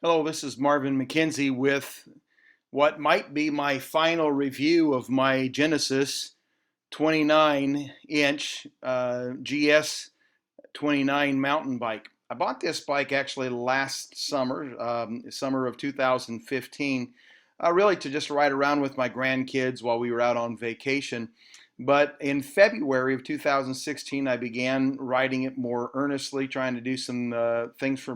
Hello, this is Marvin McKenzie with what might be my final review of my Genesis 29-inch GS29 mountain bike. I bought this bike actually last summer, summer of 2015, really to just ride around with my grandkids while we were out on vacation. But in February of 2016, I began riding it more earnestly, trying to do some things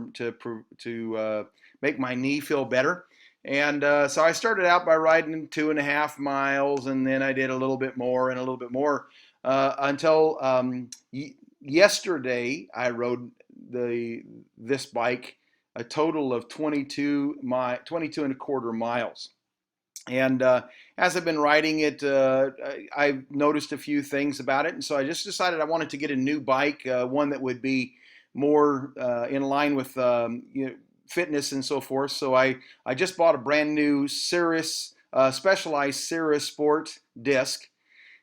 to make my knee feel better. And so I started out by riding 2.5 miles, and then I did a little bit more and a little bit more until yesterday I rode this bike a total of 22 and a quarter miles. And as I've been riding it, I've noticed a few things about it, and so I just decided I wanted to get a new bike, one that would be more in line with fitness and so forth. So I just bought a brand new Specialized Sirrus Sport Disk.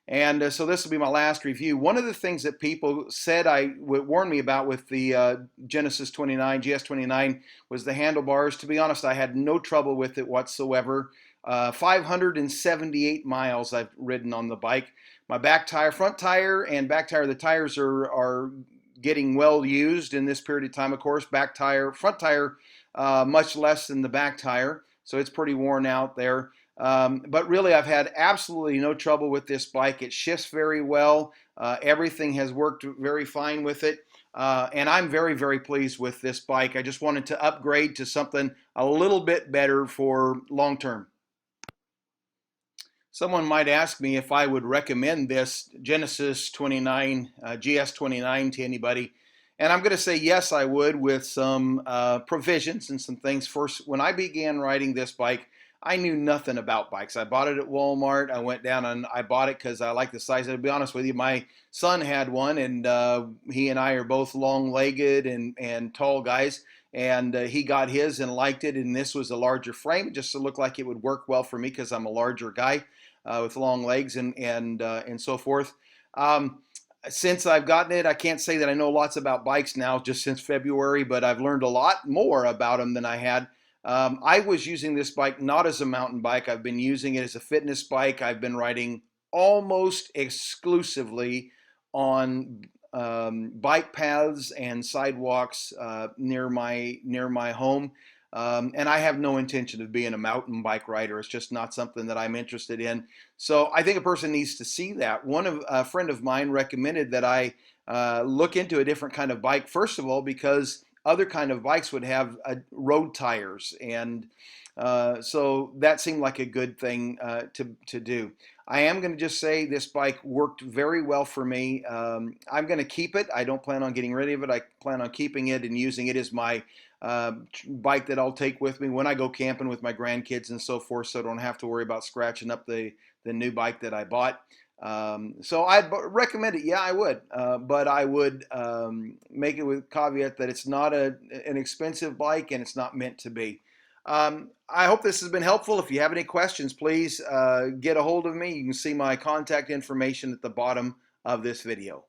And so this will be my last review. One of the things that people said warned me about with the Genesis 29, GS29, was the handlebars. To be honest, I had no trouble with it whatsoever. 578 miles I've ridden on the bike. My back tire, front tire and back tire, the tires are getting well used in this period of time, of course. Back tire, front tire, much less than the back tire, so it's pretty worn out there. But really, I've had absolutely no trouble with this bike. It shifts very well. Everything has worked very fine with it. And I'm very, very pleased with this bike. I just wanted to upgrade to something a little bit better for long term. Someone might ask me if I would recommend this Genesis 29, GS29 to anybody. And I'm going to say yes, I would, with some provisions and some things. First, when I began riding this bike, I knew nothing about bikes. I bought it at Walmart. I went down and I bought it because I like the size. To be honest with you, my son had one, and he and I are both long-legged and tall guys. And he got his and liked it, and this was a larger frame. It just looked like it would work well for me because I'm a larger guy with long legs and so forth. Since I've gotten it, I can't say that I know lots about bikes now just since February, but I've learned a lot more about them than I had. I was using this bike not as a mountain bike. I've been using it as a fitness bike. I've been riding almost exclusively on bike paths and sidewalks near my home. And I have no intention of being a mountain bike rider. It's just not something that I'm interested in. So I think a person needs to see that. A friend of mine recommended that I look into a different kind of bike, first of all, because other kind of bikes would have road tires, and so that seemed like a good thing to do. I am going to just say this bike worked very well for me. I'm going to keep it. I don't plan on getting rid of it. I plan on keeping it and using it as my bike that I'll take with me when I go camping with my grandkids and so forth, so I don't have to worry about scratching up the new bike that I bought. So I'd recommend it. Yeah, I would, but I would make it with caveat that it's not an expensive bike and it's not meant to be. I hope this has been helpful. If you have any questions, please get a hold of me. You can see my contact information at the bottom of this video.